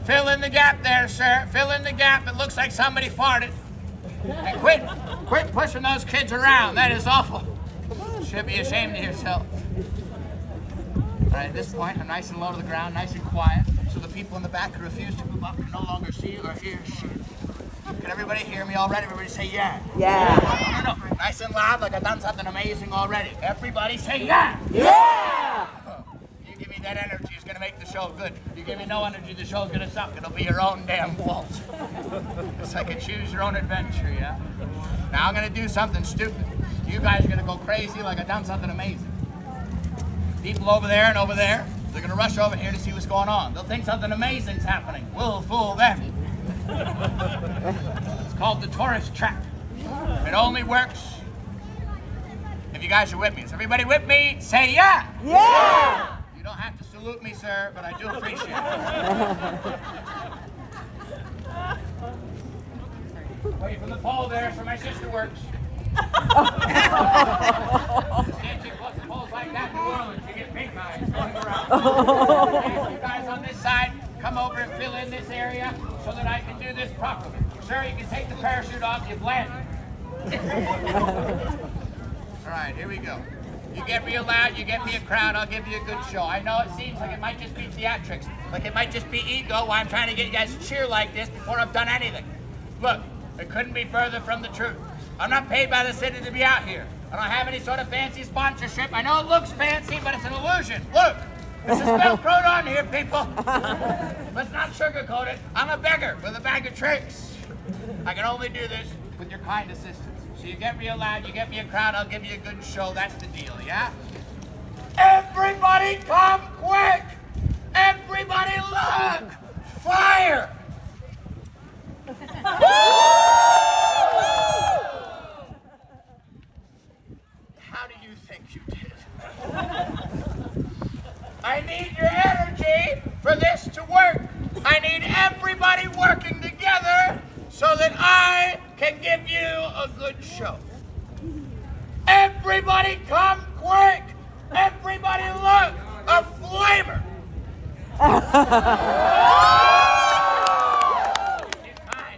Fill in the gap there, sir. Fill in the gap. It looks like somebody farted. And quit pushing those kids around. That is awful. Should be ashamed of yourself. All right, at this point, I'm nice and low to the ground, nice and quiet, so the people in the back who refuse to move up can no longer see or hear shit. Can everybody hear me already? Everybody say yeah. Yeah. No. Nice and loud, like I've done something amazing already. Everybody say yeah. Yeah. You give me that energy, it's gonna make the show good. You give me no energy, the show's gonna suck. It'll be your own damn fault. It's like a choose your own adventure, yeah? Now I'm gonna do something stupid. You guys are gonna go crazy like I've done something amazing. People over there and over there, they're gonna rush over here to see what's going on. They'll think something amazing's happening. We'll fool them. It's called the tourist trap. It only works if you guys are with me. Is everybody with me? Say yeah! Yeah! You don't have to salute me, sir, but I do appreciate it. Wait from the pole there, so my sister works. Can't you put the poles like that in New Orleans? You get pink eyes going around. You guys on this side, come over and fill in this area so that I can do this properly. Sir, you can take the parachute off, you've landed. All right, here we go. You get real loud, you get me a crowd, I'll give you a good show. I know it seems like it might just be theatrics, like it might just be ego while I'm trying to get you guys to cheer like this before I've done anything. Look, it couldn't be further from the truth. I'm not paid by the city to be out here. I don't have any sort of fancy sponsorship. I know it looks fancy, but it's an illusion. Look, this is Velcroed on here, people. Let's not sugarcoat it. I'm a beggar with a bag of tricks. I can only do this with your kind assistance. So you get real loud, you get me a crowd, I'll give you a good show. That's the deal, yeah? Everybody come quick! Everybody look! Fire! How do you think you did? I need your energy for this to work. I need everybody working together so that I can give you a good show. Everybody come quick! Everybody look! A flamer!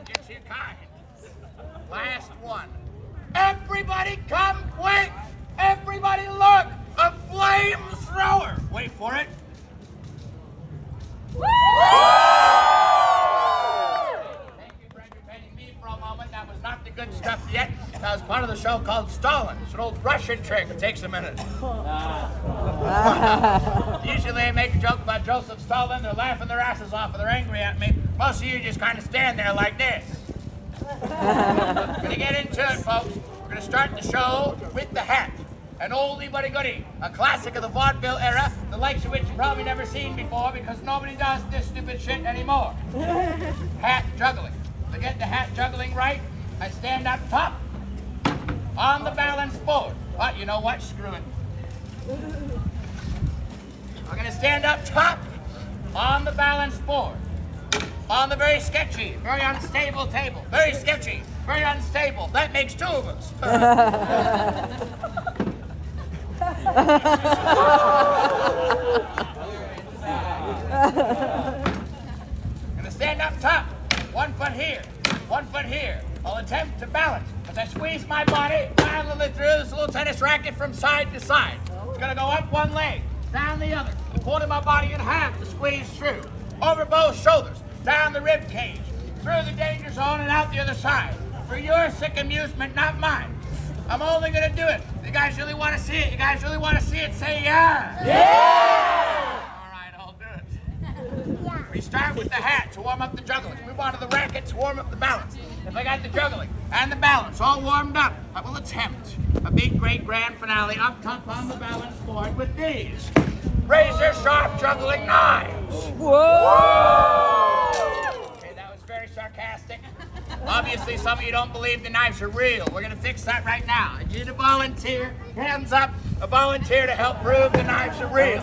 You're too kind. Last one. Everybody come quick! Everybody look! A flamethrower! Wait for it. Thank you for entertaining me for a moment. That was not the good stuff yet. That was part of the show called Stalin. It's an old Russian trick. It takes a minute. Usually I make a joke about Joseph Stalin. They're laughing their asses off and they're angry at me. Most of you just kind of stand there like this. We're going to get into it, folks. We're going to start the show with the hat. An oldie but a goodie. A classic of the vaudeville era, the likes of which you've probably never seen before because nobody does this stupid shit anymore. Hat juggling. To get the hat juggling right, I stand up top on the balance board. But you know what? Screw it. I'm going to stand up top on the balance board. On the very sketchy, very unstable table. Very sketchy, very unstable. That makes two of us. Gonna stand up top. 1 foot here, 1 foot here. I'll attempt to balance as I squeeze my body violently through this little tennis racket from side to side. It's gonna go up one leg, down the other, holding my body in half to squeeze through. Over both shoulders, down the rib cage, through the danger zone and out the other side. For your sick amusement, not mine. I'm only gonna do it. You guys really want to see it? You guys really want to see it? Say yeah! Yeah! All right, I'll do it. We start with the hat to warm up the juggling. Move on to the racket to warm up the balance. If I got the juggling and the balance all warmed up, I will attempt a big, great, grand finale up top on the balance board with these razor-sharp juggling knives. Whoa! Okay, that was very sarcastic. Obviously, some of you don't believe the knives are real. We're going to fix that right now. I need a volunteer, hands up, a volunteer to help prove the knives are real.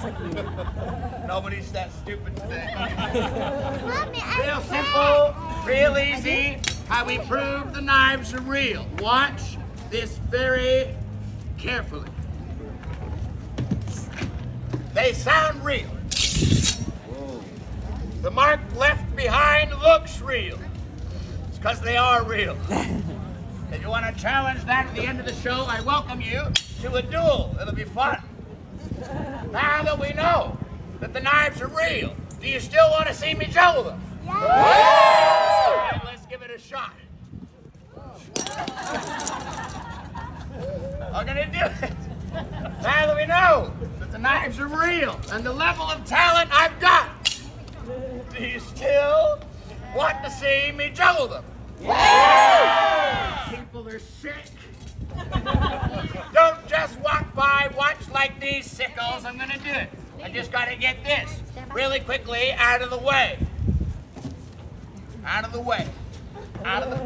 Nobody's that stupid today. Real simple, real easy, how we prove the knives are real. Watch this very carefully. They sound real. The mark left behind real. It's because they are real. If you want to challenge that at the end of the show, I welcome you to a duel. It'll be fun. Now that we know that the knives are real, do you still want to see me juggle them? Yeah! Okay, let's give it a shot. I'm gonna do it. Now that we know that the knives are real and the level of talent I've got, do you still want to see me juggle them? Yeah! People are sick. Don't just walk by, watch like these sickos. I'm gonna do it. I just gotta get this really quickly out of the way. Out of the way. Out of the...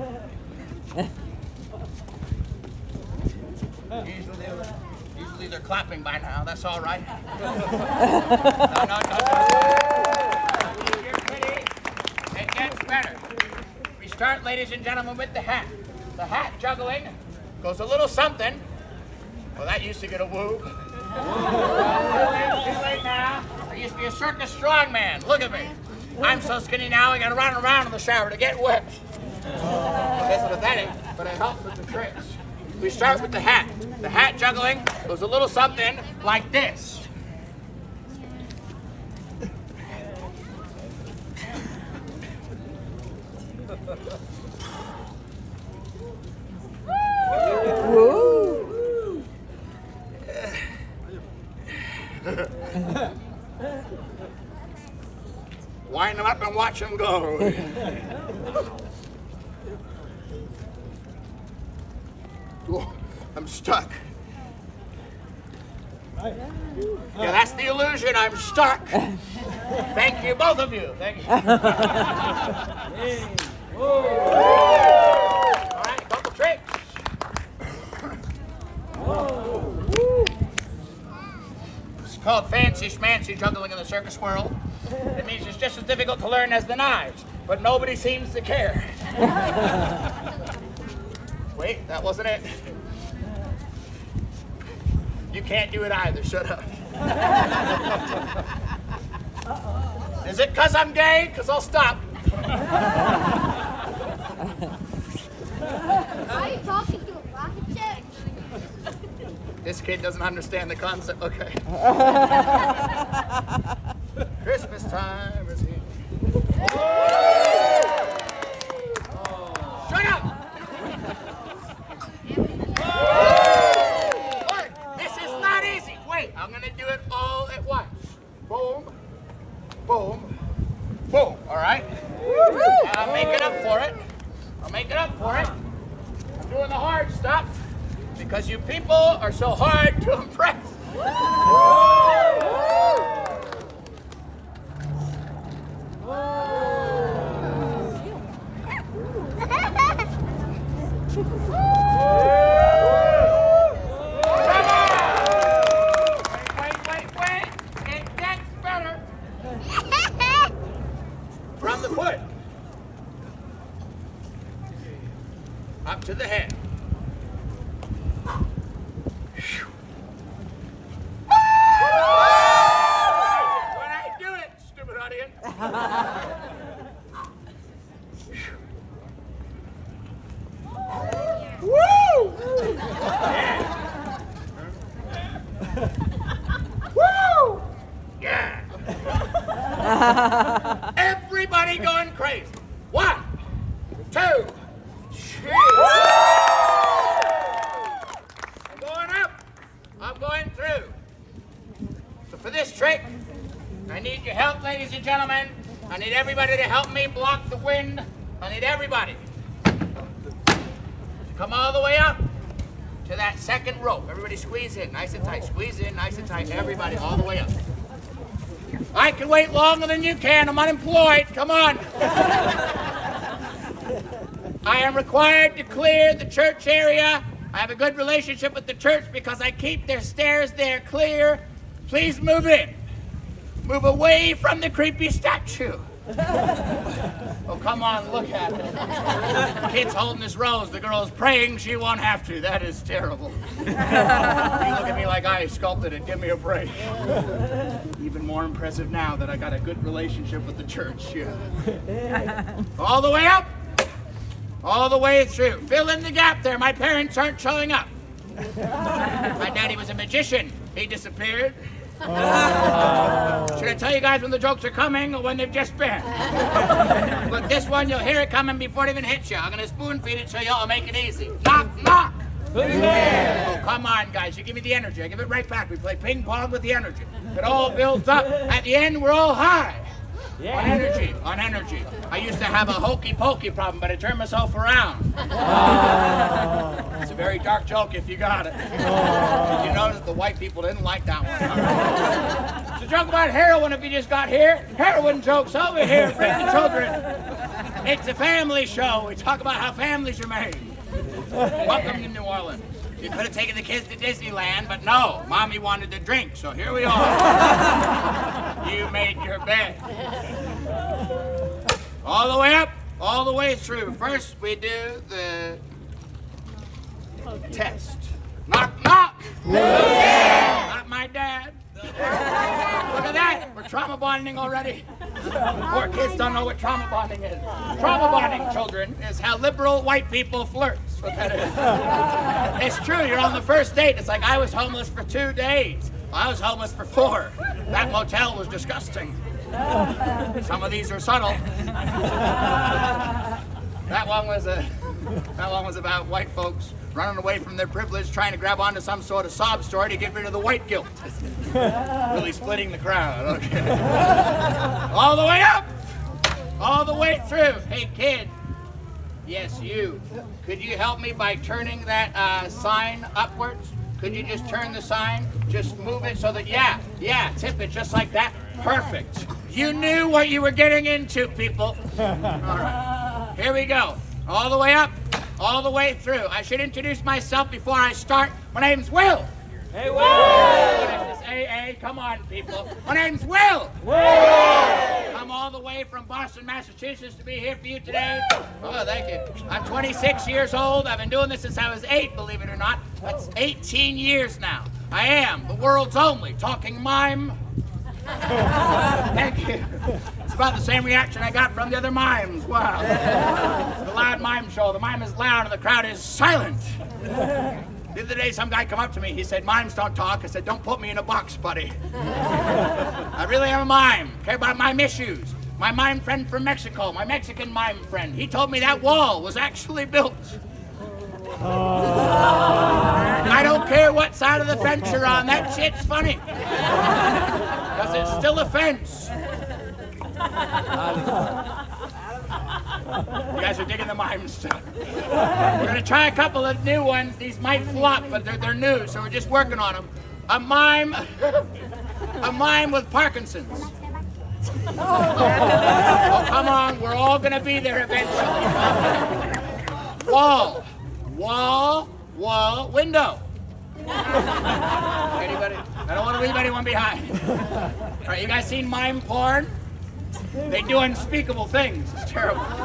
Usually they're clapping by now. That's all right. No. You're pretty. It gets better. We start, ladies and gentlemen, with the hat. The hat juggling goes a little something. Well, that used to get a woo. Too late now. I used to be a circus strongman. Look at me. I'm so skinny now I gotta run around in the shower to get wet. That's pathetic, but it helps with the tricks. We start with the hat. The hat juggling goes a little something like this. Woo! Wind them up and watch them go. Oh, I'm stuck. Yeah, that's the illusion. I'm stuck. Thank you, both of you. Thank you. All right, couple tricks. It's called fancy schmancy juggling in the circus world. It means it's just as difficult to learn as the knives, but nobody seems to care. Wait, that wasn't it. You can't do it either, shut up. Is it because I'm gay? Because I'll stop. Are you talking to a rocket ship? This kid doesn't understand the concept. Okay. Christmas time is here. Shut up! Look, this is not easy. Wait, I'm gonna do it all at once. Boom, boom, boom. All right? And I'll make it up for it. I'm doing the hard stuff because you people are so hard to impress. Wait. It gets better. From the foot. Up to the head. When I do it, stupid audience. Woo! Woo! Yeah. Everybody going crazy. 1, 2, 3. I'm going up. I'm going through. So for this trick, I need your help, ladies and gentlemen. I need everybody to help me block the wind. I need everybody to come all the way up to that second rope. Everybody squeeze in, nice and tight. Squeeze in, nice and tight. Everybody all the way up. I can wait longer than you can. I'm unemployed. Come on. I am required to clear the church area. I have a good relationship with the church because I keep their stairs there clear. Please move in. Move away from the creepy statue. Oh, come on, look at it. The kid's holding his rose. The girl's praying she won't have to. That is terrible. You look at me like I sculpted it. Give me a break. Even more impressive now that I got a good relationship with the church. Yeah. All the way up. All the way through. Fill in the gap there. My parents aren't showing up. My daddy was a magician. He disappeared. Should I tell you guys when the jokes are coming or when they've just been? But this one, you'll hear it coming before it even hits you. I'm going to spoon feed it so y'all make it easy. Knock, knock. Oh, come on, guys. You give me the energy. I give it right back. We play ping pong with the energy. It all builds up. At the end, we're all high. Yeah. On energy. I used to have a hokey pokey problem, but I turned myself around. It's a very dark joke if you got it. Did you notice the white people didn't like that one? It's a joke about heroin if you just got here. Heroin jokes over here. Bring the children. It's a family show. We talk about how families are made. Welcome to New Orleans. You could have taken the kids to Disneyland, but no, Mommy wanted to drink, so here we are. You made your bed. All the way up, all the way through. First, we do the test. Knock, knock. Yeah. Not my dad. Look at that. We're trauma bonding already. Poor kids don't know what trauma bonding is. Trauma bonding, children, is how liberal white people flirt. That's what that is. It's true. You're on the first date. It's like I was homeless for 2 days. I was homeless for 4. That motel was disgusting. Some of these are subtle. That one was about white folks running away from their privilege, trying to grab onto some sort of sob story to get rid of the white guilt. Really splitting the crowd. Okay. All the way up, all the way through. Hey, kid. Yes, you. Could you help me by turning that sign upwards? Could you just turn the sign? Just move it so that, yeah, tip it just like that. Perfect. You knew what you were getting into, people. All right. Here we go. All the way up, all the way through. I should introduce myself before I start. My name's Will. Hey, Will. What is this, AA? Come on, people. My name's Will. I'm all the way from Boston, Massachusetts to be here for you today. Oh, thank you. I'm 26 years old. I've been doing this since I was 8, believe it or not. That's 18 years now. I am the world's only talking mime. Thank you. It's about the same reaction I got from the other mimes. Wow. It's the loud mime show. The mime is loud and the crowd is silent. The other day, some guy come up to me. He said, "Mimes don't talk." I said, "Don't put me in a box, buddy." I really am a mime. Care about mime issues. My mime friend from Mexico, my Mexican mime friend, he told me that wall was actually built. I don't care what side of the fence you're on. That shit's funny. Because it's still a fence. You guys are digging the mime stuff. We're going to try a couple of new ones. These might flop, but they're new, so we're just working on them. A mime with Parkinson's. Oh, come on. We're all going to be there eventually. Wall, window. Anybody? I don't want to leave anyone behind. All right, you guys seen mime porn? They do unspeakable things. It's terrible. It's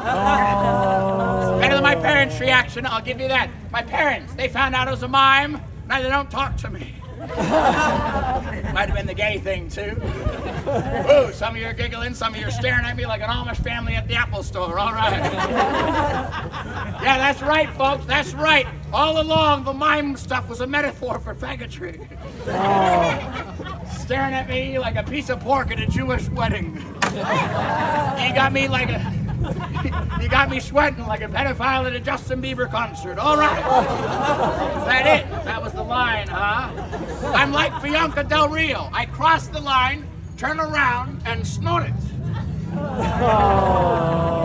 better than my parents' reaction, I'll give you that. My parents, they found out I was a mime. Now they don't talk to me. Might have been the gay thing, too. Ooh, some of you are giggling, some of you are staring at me like an Amish family at the Apple store. All right. Yeah, that's right, folks. That's right. All along, the mime stuff was a metaphor for faggotry. Staring at me like a piece of pork at a Jewish wedding. You got me sweating like a pedophile at a Justin Bieber concert. All right. Is that it? That was the line, huh? I'm like Bianca Del Rio. I cross the line, turn around, and snort it.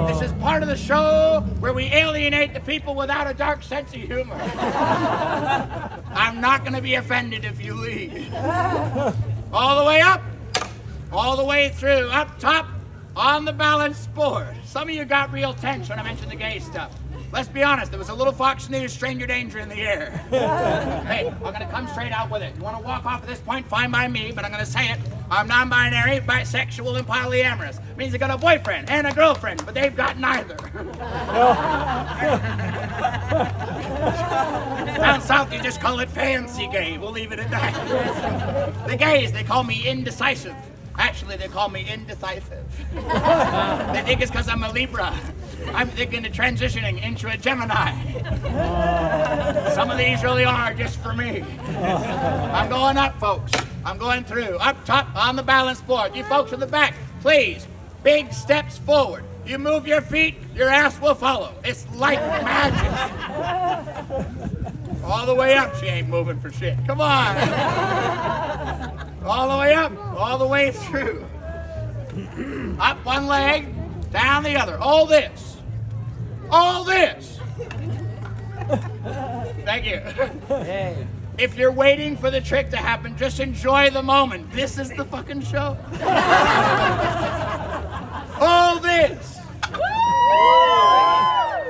This is part of the show where we alienate the people without a dark sense of humor. I'm not going to be offended if you leave. All the way up, all the way through, up top, on the balance board. Some of you got real tense when I mentioned the gay stuff. let's be honest, there was a little Fox News stranger danger in the air. Hey, I'm gonna come straight out with it. You wanna walk off at this point, fine by me, but I'm gonna say it. I'm non-binary, bisexual, and polyamorous. Means I got a boyfriend and a girlfriend, but they've got neither. Down south, you just call it fancy gay. We'll leave it at that. The gays, they call me indecisive. Actually, they call me indecisive. They think it's because I'm a Libra. I'm thinking of transitioning into a Gemini. Some of these really are just for me. I'm going up, folks. I'm going through. Up top on the balance board. You folks in the back, please. Big steps forward. You move your feet, your ass will follow. It's like magic. All the way up, she ain't moving for shit. Come on. All the way up, all the way through. Up one leg, down the other. All this. All this. Thank you. Hey. If you're waiting for the trick to happen, just enjoy the moment. This is the fucking show. All this.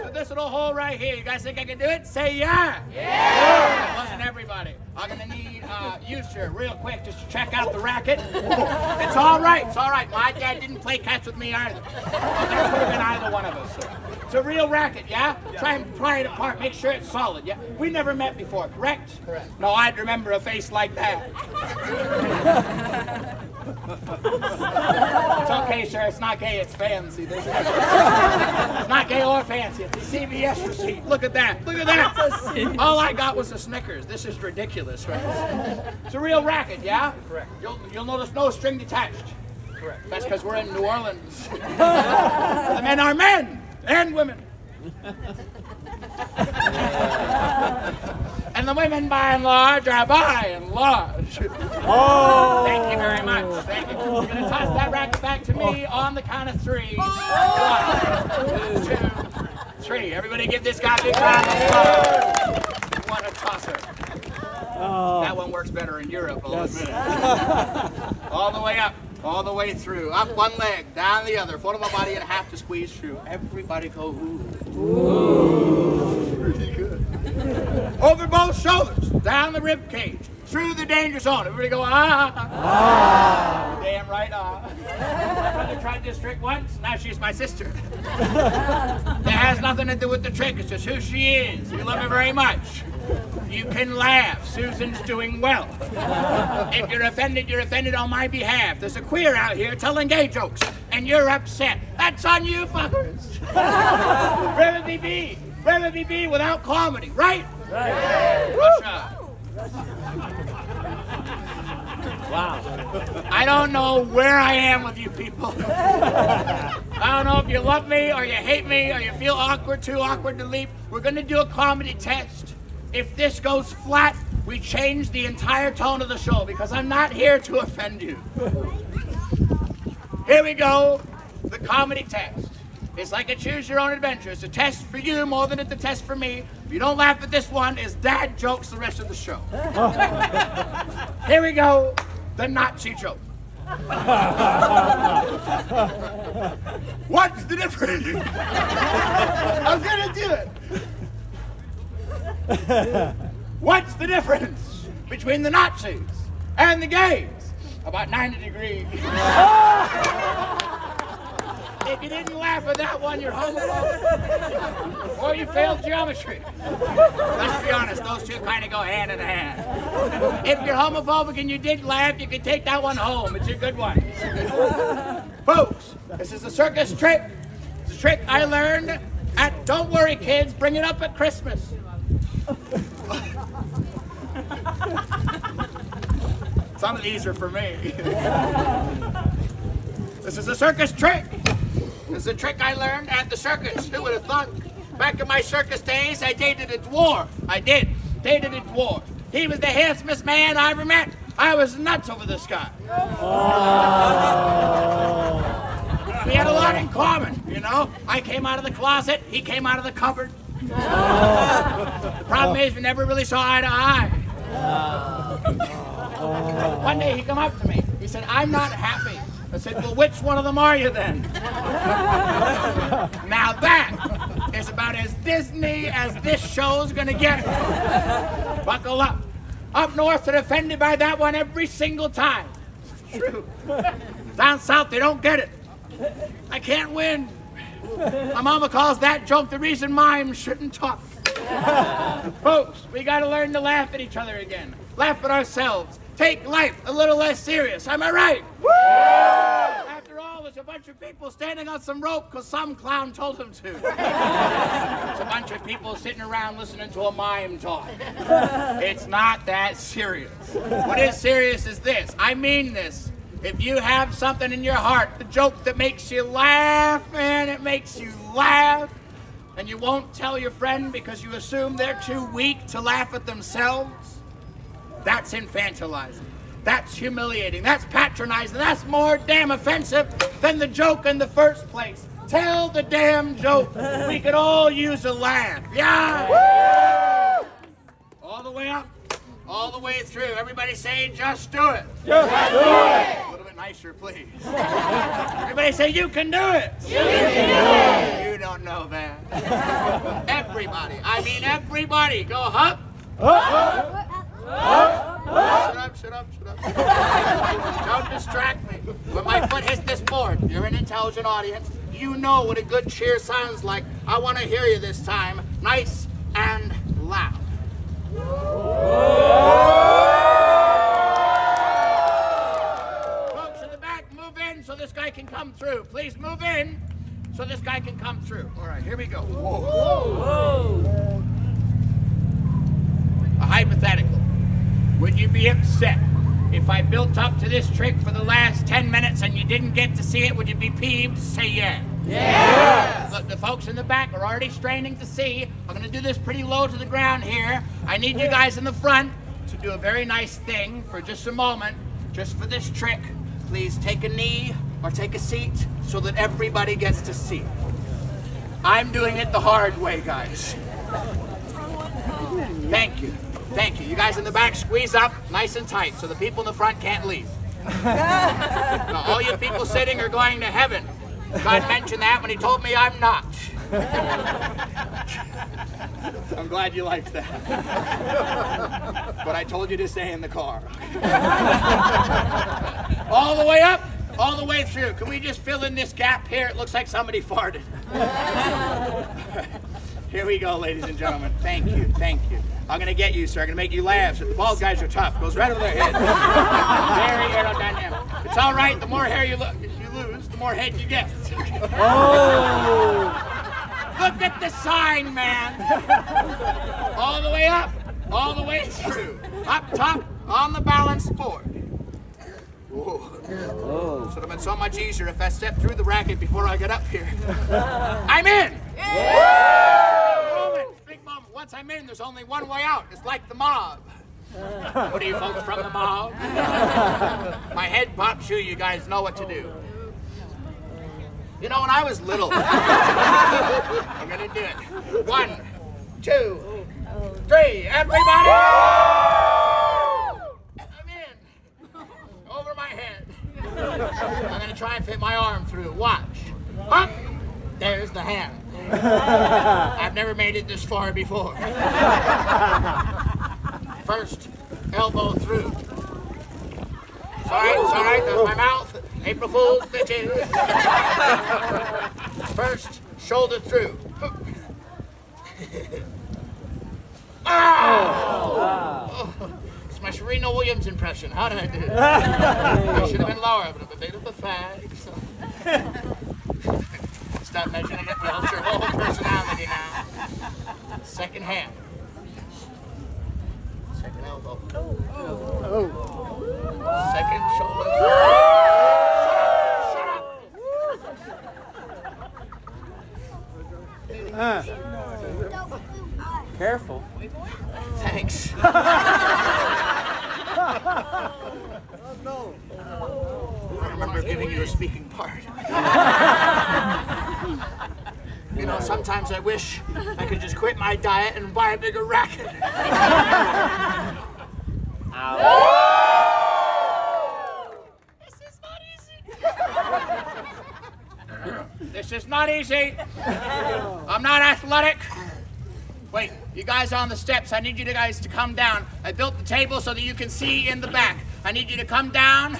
So this little hole right here, you guys think I can do it? Say yeah. Yeah. It wasn't everybody. I'm gonna need you, sir, real quick, just to check out the racket. It's all right. It's all right. My dad didn't play catch with me either. That could have been either one of us. Sir. It's a real racket, yeah? Try and pry it apart. Make sure it's solid, yeah? We never met before, correct? Correct. No, I'd remember a face like that. It's okay, sir. It's not gay. It's fancy. It's not gay or fancy. It's a CVS receipt. Look at that. Look at that. All I got was a Snickers. This is ridiculous, right? It's a real racket, yeah? Correct. You'll notice no string detached. Correct. That's because we're in New Orleans. The men are men and women. And the women, by and large, are by and large. Oh. Thank you very much. Thank you. You're going to toss that racket back to me on the count of three. 1, 2, 3. Everybody give this guy a big round of applause. What a tosser. Oh. That one works better in Europe, I'll admit it. All the way up. All the way through. Up one leg, down the other. Foot of my body and half to squeeze through. Everybody go, ooh. Ooh. Pretty good. Over both shoulders, down the rib cage, through the danger zone. Everybody go, ah. Ah. Damn right, ah. My brother tried this trick once, now she's my sister. That has nothing to do with the trick, it's just who she is. We love her very much. You can laugh. Susan's doing well. If you're offended on my behalf. There's a queer out here telling gay jokes, and you're upset. That's on you, fuckers. Where would we be without comedy, right? Right. Russia. Wow. I don't know where I am with you people. I don't know if you love me or you hate me or you feel awkward, too awkward to leave. We're going to do a comedy test. If this goes flat, we change the entire tone of the show because I'm not here to offend you. Here we go, the comedy test. It's like a choose your own adventure. It's a test for you more than it's a test for me. If you don't laugh at this one, it's dad jokes the rest of the show. Here we go, the Nazi joke. What's the difference? I'm gonna do it. What's the difference between the Nazis and the gays? About 90 degrees. If you didn't laugh at that one, you're homophobic. Or you failed geometry. Let's be honest, those two kind of go hand in hand. If you're homophobic and you did laugh, you can take that one home. It's a good one. Folks, this is a circus trick. It's a trick I learned at, don't worry kids, bring it up at Christmas. Some of these are for me. This is a circus trick. This is a trick I learned at the circus. Who would have thought? Back in my circus days, I dated a dwarf. I did. Dated a dwarf. He was the handsomest man I ever met. I was nuts over this guy. Oh. We had a lot in common, you know? I came out of the closet. He came out of the cupboard. The problem is we never really saw eye to eye. One day he come up to me. He said, I'm not happy. I said, well, which one of them are you then? Now that is about as Disney as this show's gonna get. Buckle up. Up north, they're offended by that one every single time. It's true. Down south, they don't get it. I can't win. My mama calls that joke the reason Mime shouldn't talk. Folks, we gotta learn to laugh at each other again. Laugh at ourselves. Take life a little less serious. Am I right? Woo! After all, there's a bunch of people standing on some rope because some clown told them to. It's a bunch of people sitting around listening to a mime talk. It's not that serious. What is serious is this. I mean this. If you have something in your heart, the joke that makes you laugh, man, it makes you laugh, and you won't tell your friend because you assume they're too weak to laugh at themselves, that's infantilizing. That's humiliating. That's patronizing. That's more damn offensive than the joke in the first place. Tell the damn joke. We could all use a laugh. Yeah! Woo! All the way up. All the way through. Everybody say, just do it. Just do it. A little bit nicer, please. Everybody say, you can do it. You can do it. You don't know that. Everybody. I mean everybody. Go up. Up. Shut up. Don't distract me. When my foot hits this board, you're an intelligent audience. You know what a good cheer sounds like. I want to hear you this time. Nice and loud. Folks in the back, move in so this guy can come through. Please move in so this guy can come through. All right, here we go. Whoa. A hypothetical. Would you be upset if I built up to this trick for the last 10 minutes and you didn't get to see it? Would you be peeved? Say yeah. Yeah. Look, the folks in the back are already straining to see. I'm going to do this pretty low to the ground here. I need you guys in the front to do a very nice thing for just a moment, just for this trick. Please take a knee or take a seat so that everybody gets to see. I'm doing it the hard way, guys. Thank you. Thank you. You guys in the back, squeeze up nice and tight so the people in the front can't leave. Now, all you people sitting are going to heaven. God mentioned that when he told me I'm not. I'm glad you liked that. But I told you to stay in the car. All the way up, all the way through. Can we just fill in this gap here? It looks like somebody farted. Here we go, ladies and gentlemen. Thank you, thank you. I'm going to get you, sir. I'm going to make you laugh. The bald guys are tough. Goes right over their head. Very aerodynamic. It's all right. The more hair you lose, the more head you get. Oh. Look at the sign, man. All the way up, all the way through. Up top, on the balance board. Whoa. Should have been so much easier if I stepped through the racket before I got up here. I'm in. Big moment. Once I'm in, there's only one way out. It's like the mob. What are you folks from the mob? My head pops you. You guys know what to do. You know, when I was little, I'm gonna do it. 1, 2, 3. Everybody! I'm in. Over my head. I'm gonna try and fit my arm through. Watch. Up. There's the hand. I've never made it this far before. First, elbow through. It's all right, there's my mouth. April Fool's bitches. First, shoulder through. Oh! It's my Serena Williams impression. How did I do? I should have been lower, but I'm a bit of a fag. So. Stop measuring it. Build your whole personality now. Second hand. Second elbow. Second shoulder. Shut up. Careful. Thanks. I remember giving you a speaking part. You know, sometimes I wish I could just quit my diet and buy a bigger racket. This is not easy. This This is not easy. I'm not athletic. Wait, you guys on the steps, I need you guys to come down. I built the table so that you can see in the back. I need you to come down,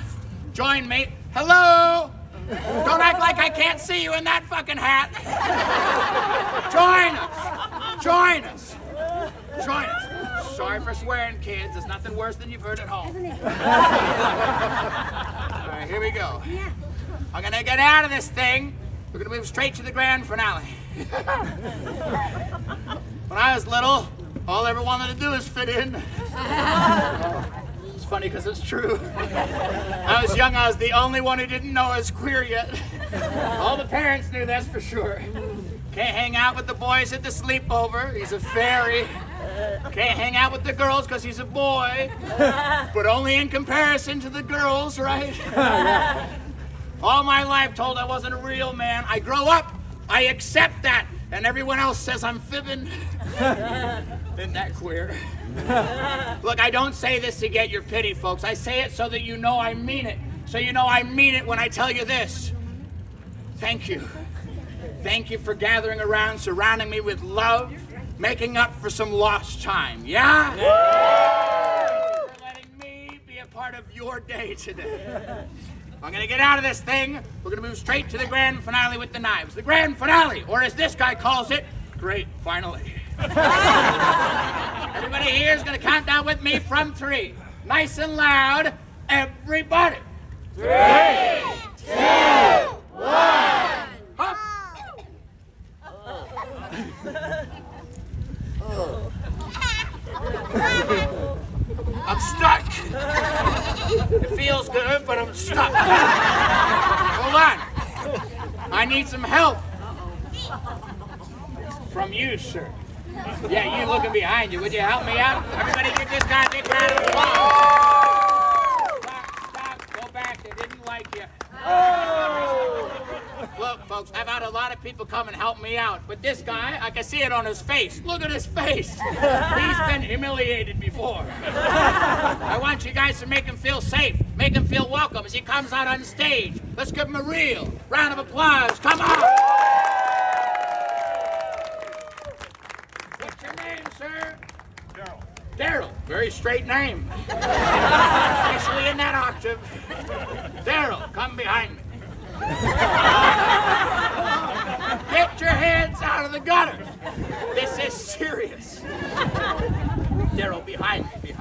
join me. Hello? Don't act like I can't see you in that fucking hat. Join us. Join us. Join us. Sorry for swearing, kids. There's nothing worse than you've heard at home. All right, here we go. I'm gonna get out of this thing. We're gonna move straight to the grand finale. When I was little, all I ever wanted to do is fit in. It's funny because it's true. I was young, I was the only one who didn't know I was queer yet. All the parents knew, that's for sure. Can't hang out with the boys at the sleepover, he's a fairy. Can't hang out with the girls because he's a boy. But only in comparison to the girls, right? All my life told I wasn't a real man. I grow up, I accept that. And everyone else says I'm fibbing. Isn't that queer? Look, I don't say this to get your pity, folks. I say it so that you know I mean it. So you know I mean it when I tell you this. Thank you. Thank you for gathering around, surrounding me with love, making up for some lost time. Yeah? Thank you for letting me be a part of your day today. I'm gonna get out of this thing. We're gonna move straight to the grand finale with the knives. The grand finale, or as this guy calls it, great finally. Everybody here is gonna count down with me from 3. Nice and loud, everybody. 3, 2, 1. Up. I'm stuck. It feels good, but I'm stuck. Hold on. I need some help. From you, sir. Yeah, you looking behind you. Would you help me out? Everybody give this guy a big round of applause. Stop. Go back. They didn't like you. Look, folks, I've had a lot of people come and help me out, but this guy, I can see it on his face. Look at his face. He's been humiliated before. I want you guys to make him feel safe, make him feel welcome as he comes out on stage. Let's give him a real round of applause. Come on. What's your name, sir? Daryl. Daryl. Very straight name. Especially in that octave. Daryl, come behind me. Get your heads out of the gutters. This is serious. Daryl, behind me.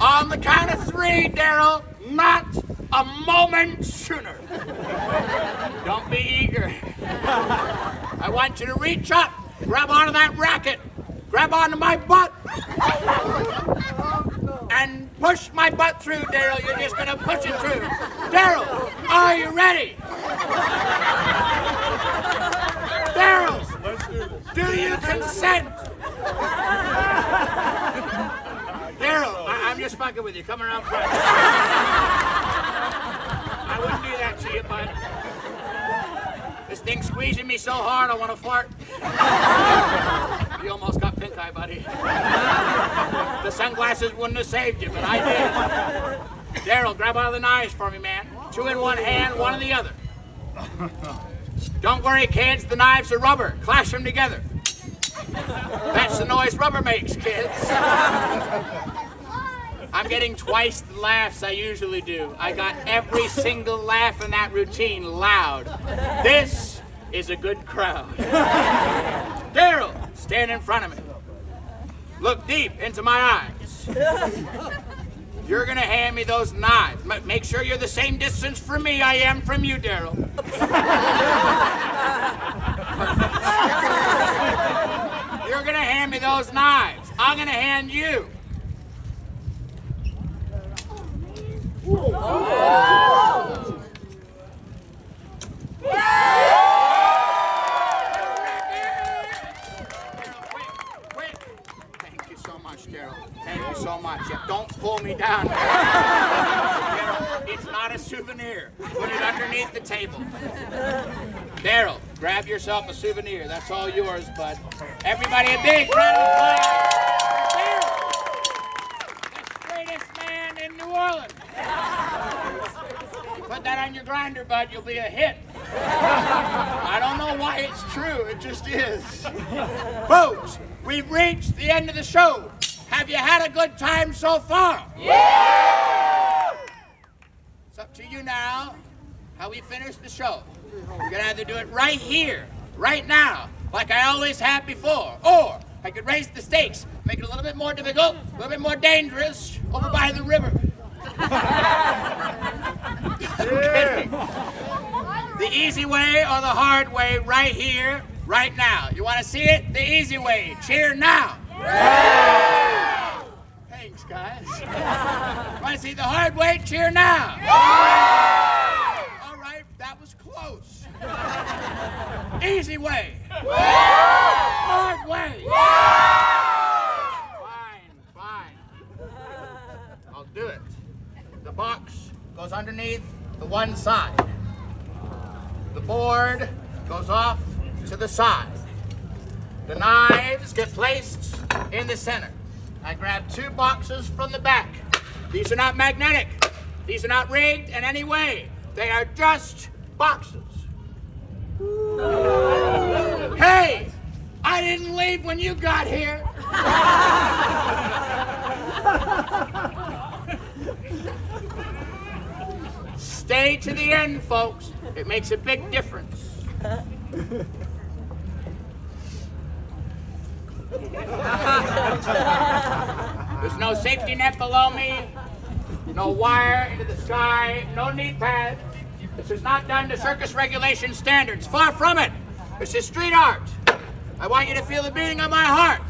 On the count of 3, Daryl, not a moment sooner. Don't be eager. I want you to reach up, grab onto that racket, grab onto my butt, and push my butt through, Daryl. You're just gonna push it through. Daryl, are you ready? Daryl, Let's do this. do you consent? Daryl, I'm just fucking with you. Come around front. I wouldn't do that to you, bud. This thing's squeezing me so hard I want to fart. You almost got pink eye, buddy. The sunglasses wouldn't have saved you, but I did. Daryl, grab all the knives for me, man. 2 in one hand, 1 in the other. Don't worry, kids. The knives are rubber. Clash them together. That's the noise rubber makes, kids. I'm getting twice the laughs I usually do. I got every single laugh in that routine loud. This is a good crowd. Daryl, stand in front of me. Look deep into my eyes. You're gonna hand me those knives. Make sure you're the same distance from me I am from you, Daryl. You're gonna hand me those knives. I'm gonna hand you. Quick. Thank you so much, Daryl. Thank you so much. Yeah, don't pull me down. Daryl, it's not a souvenir. Put it underneath the table. Daryl, grab yourself a souvenir. That's all yours, bud. Everybody, a big round of applause. Daryl, the greatest man in New Orleans. Put that on your grinder, bud. You'll be a hit. I don't know why it's true, it just is. Folks, we've reached the end of the show. Have you had a good time so far? Yeah! It's up to you now how we finish the show. We're gonna either do it right here, right now, like I always have before, or I could raise the stakes, make it a little bit more difficult, a little bit more dangerous, over by the river. I'm kidding. The easy way or the hard way right here, right now. You want to see it? The easy way. Cheer now. Yeah! Thanks, guys. Want to see the hard way? Cheer now. Yeah! All right, that was close. Easy way. Yeah! Hard way. Yeah! Fine. I'll do it. The box goes underneath the one side. The board goes off to the side. The knives get placed in the center. I grab 2 boxes from the back. These are not magnetic. These are not rigged in any way. They are just boxes. Hey, I didn't leave when you got here. Stay to the end, folks. It makes a big difference. There's no safety net below me, no wire into the sky, no knee pads. This is not done to circus regulation standards. Far from it. This is street art. I want you to feel the beating of my heart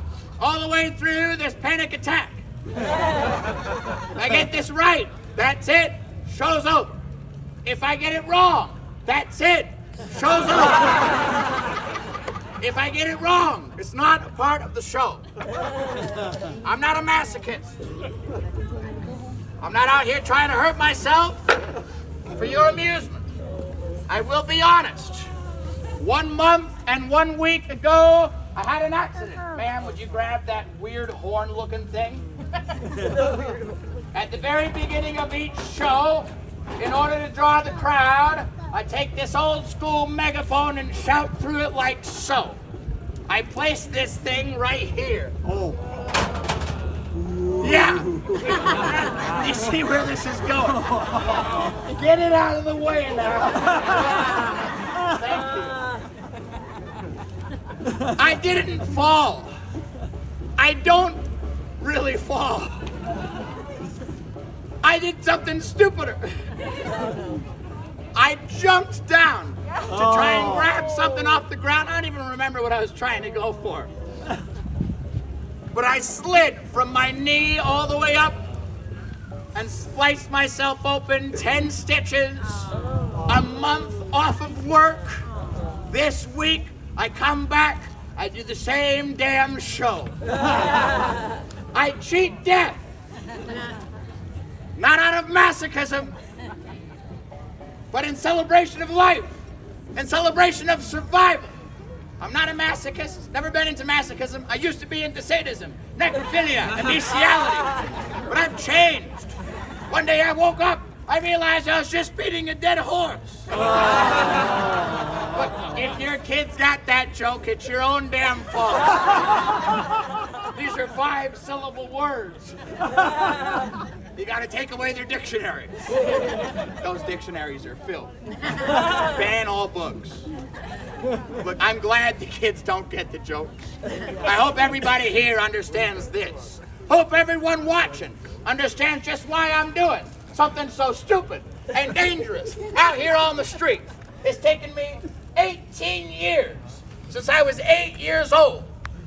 all the way through this panic attack. I get this right. That's it. Show's over. If I get it wrong, that's it. Show's over. If I get it wrong, it's not a part of the show. I'm not a masochist. I'm not out here trying to hurt myself for your amusement. I will be honest. 1 month and 1 week ago, I had an accident. Ma'am, would you grab that weird horn-looking thing? At the very beginning of each show, in order to draw the crowd, I take this old school megaphone and shout through it like so. I place this thing right here. Oh. Yeah. You see where this is going? Get it out of the way now. Thank you. I didn't fall. I don't really fall. I did something stupider. I jumped down to try and grab something off the ground. I don't even remember what I was trying to go for. But I slid from my knee all the way up and spliced myself open 10 stitches. A month off of work. This week, I come back, I do the same damn show. I cheat death. Not out of masochism, but in celebration of life, in celebration of survival. I'm not a masochist, never been into masochism. I used to be into sadism, necrophilia, and bestiality, but I've changed. One day I woke up, I realized I was just beating a dead horse. But if your kids got that joke, it's your own damn fault. These are 5-syllable words. You gotta take away their dictionaries. Those dictionaries are filth. Ban all books. Look, I'm glad the kids don't get the jokes. I hope everybody here understands this. Hope everyone watching understands just why I'm doing something so stupid and dangerous out here on the street. It's taken me 18 years since I was 8 years old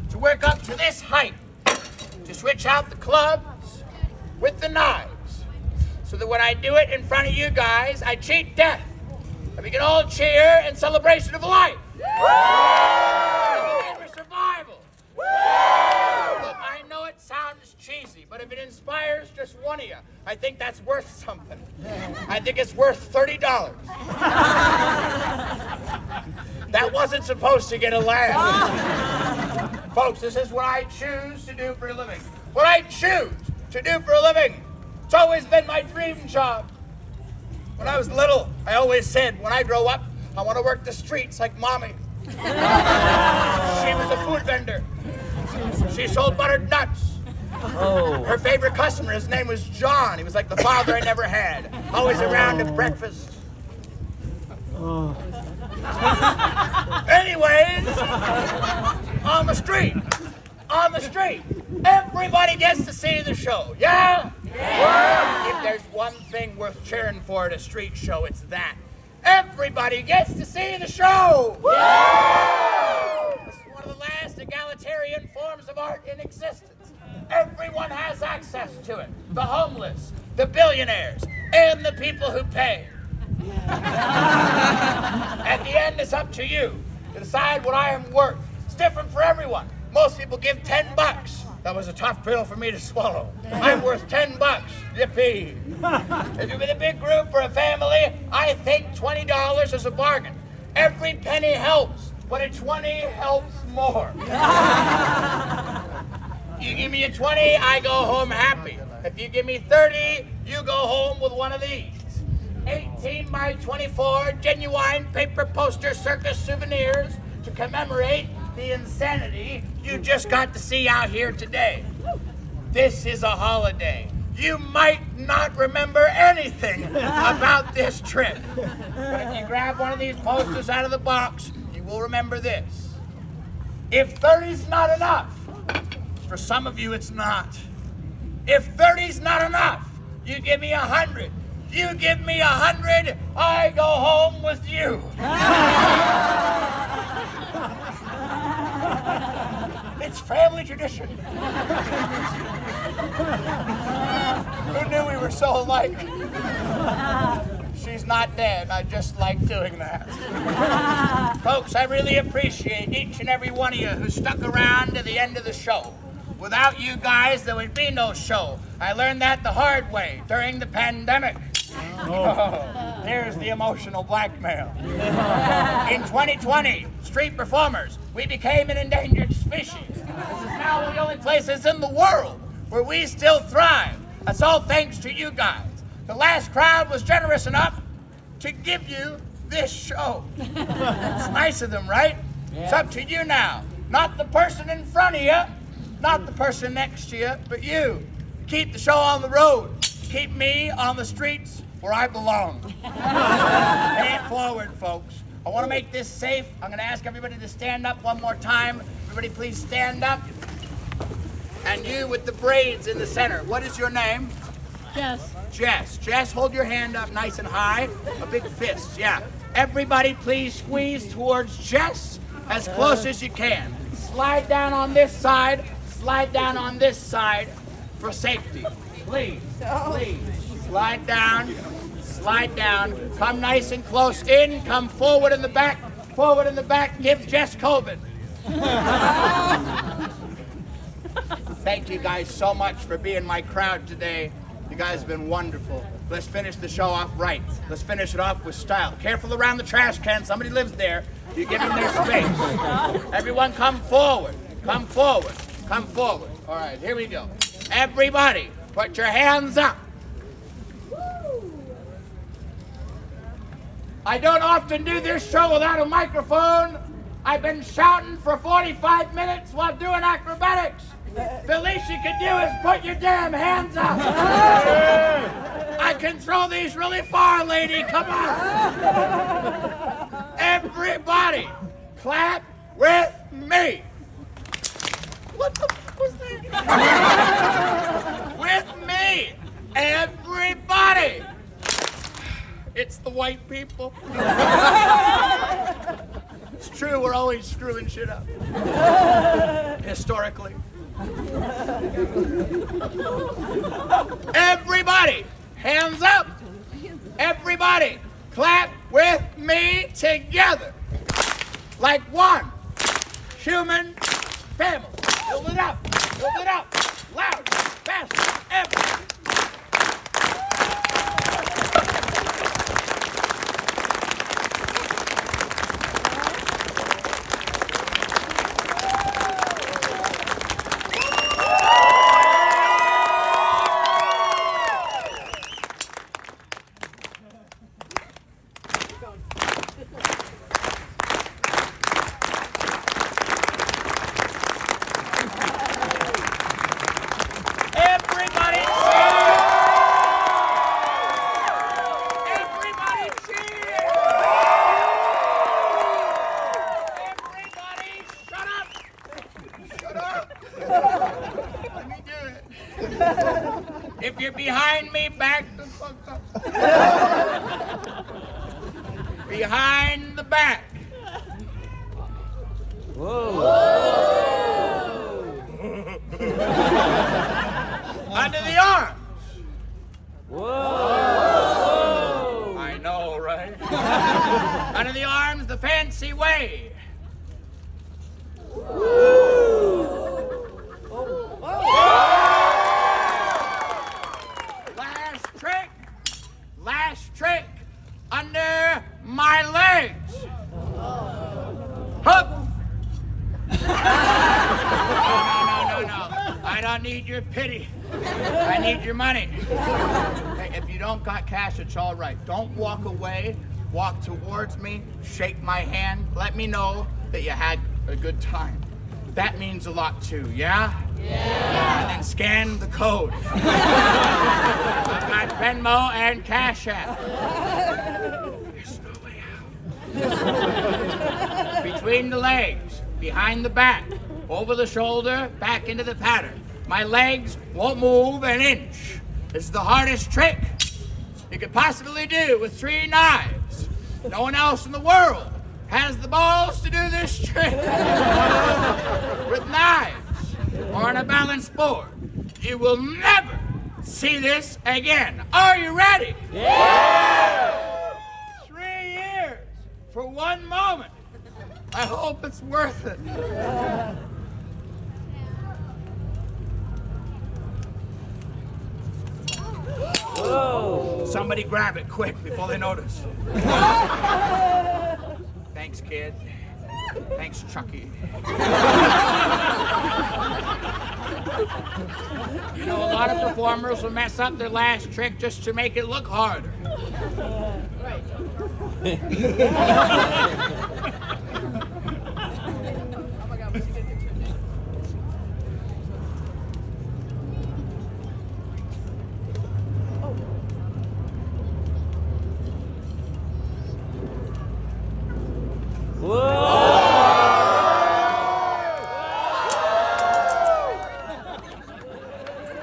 to work up to this height, to switch out the clubs with the knives, so that when I do it in front of you guys, I cheat death, and we can all cheer in celebration of life. And for survival. Look, I know it sounds cheesy, but if it inspires just one of you, I think that's worth something. I think it's worth $30. That wasn't supposed to get a laugh. Folks, this is what I choose to do for a living. What I choose to do for a living. It's always been my dream job. When I was little, I always said, when I grow up, I want to work the streets like Mommy. She was a food vendor. She sold buttered nuts. Her favorite customer, his name was John. He was like the father I never had. Always around at breakfast. Anyways, on the street, everybody gets to see the show, yeah? If there's one thing worth cheering for at a street show, it's that. Everybody gets to see the show! This is one of the last egalitarian forms of art in existence. Everyone has access to it. The homeless, the billionaires, and the people who pay. At the end, it's up to you to decide what I am worth. It's different for everyone. Most people give $10. That was a tough pill for me to swallow. I'm worth $10. Yippee. If you're with a big group or a family, I think $20 is a bargain. Every penny helps, but a 20 helps more. You give me a 20, I go home happy. If you give me 30, you go home with one of these. 18 by 24 genuine paper poster circus souvenirs to commemorate the insanity you just got to see out here today. This is a holiday. You might not remember anything about this trip. But if you grab one of these posters out of the box, you will remember this. If 30's not enough, for some of you it's not. If 30's not enough, you give me 100. You give me 100, I go home with you. It's family tradition. Who knew we were so alike? She's not dead. I just like doing that. Folks, I really appreciate each and every one of you who stuck around to the end of the show. Without you guys, there would be no show. I learned that the hard way during the pandemic. Oh, there's the emotional blackmail. In 2020, street performers, we became an endangered species. This is now one of the only places in the world where we still thrive. That's all thanks to you guys. The last crowd was generous enough to give you this show. It's nice of them, right? Yeah. It's up to you now. Not the person in front of you, not the person next to you, but you. Keep the show on the road. Keep me on the streets where I belong. Pay it forward, folks. I want to make this safe. I'm going to ask everybody to stand up one more time. Everybody please stand up. And you with the braids in the center. What is your name? Jess. Jess. Jess, hold your hand up nice and high. A big fist, yeah. Everybody please squeeze towards Jess as close as you can. Slide down on this side. Slide down on this side for safety. Please, please. Slide down. Slide down. Come nice and close in. Come forward in the back. Forward in the back. Give Jess COVID. Thank you guys so much for being my crowd today. You guys have been wonderful. Let's finish the show off right. Let's finish it off with style. Careful around the trash can. Somebody lives there. You give them their space. Everyone come forward. Come forward. Come forward. All right, here we go. Everybody, put your hands up. I don't often do this show without a microphone. I've been shouting for 45 minutes while doing acrobatics. The least you can do is put your damn hands up. I can throw these really far, lady. Come on. Everybody, clap with me. What the fuck was that? With me. Everybody. It's the white people. It's true, we're always screwing shit up. Historically. Everybody, hands up. Everybody, clap with me together. Like one human family. Build it up, loud, fast, everybody. If you're behind me, back the fuck up. Behind the back. Under the arms. Whoa! I know, right? Under the arms the fancy way. Last trick, under my legs. Hup. No. I don't need your pity. I need your money. Hey, if you don't got cash, it's all right. Don't walk away. Walk towards me, shake my hand, let me know that you had a good time. That means a lot too, yeah? Yeah. And then scan the code. I've got Venmo and Cash App. There's no way out. Between the legs, behind the back, over the shoulder, back into the pattern. My legs won't move an inch. This is the hardest trick you could possibly do with 3 knives. No one else in the world has the balls to do this trick with knives or on a balanced board. You will never see this again. Are you ready? Yeah! 3 years for 1 moment. I hope it's worth it. Whoa! Somebody grab it quick before they notice. Thanks, kid. Thanks, Chucky. You know, a lot of performers will mess up their last trick just to make it look harder.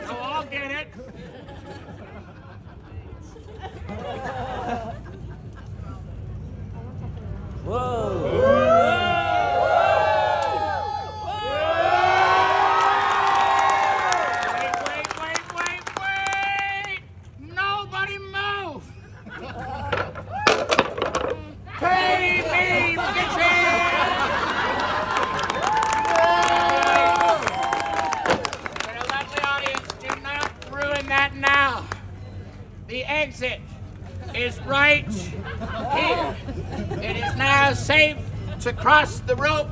So I'll get it. Wait. Nobody move. Pay me, bitches! But a lovely audience, do not ruin that now. The exit is right here. It is now safe to cross the rope.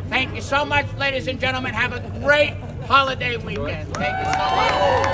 Thank you so much, ladies and gentlemen. Have a great holiday weekend. Thank you so much.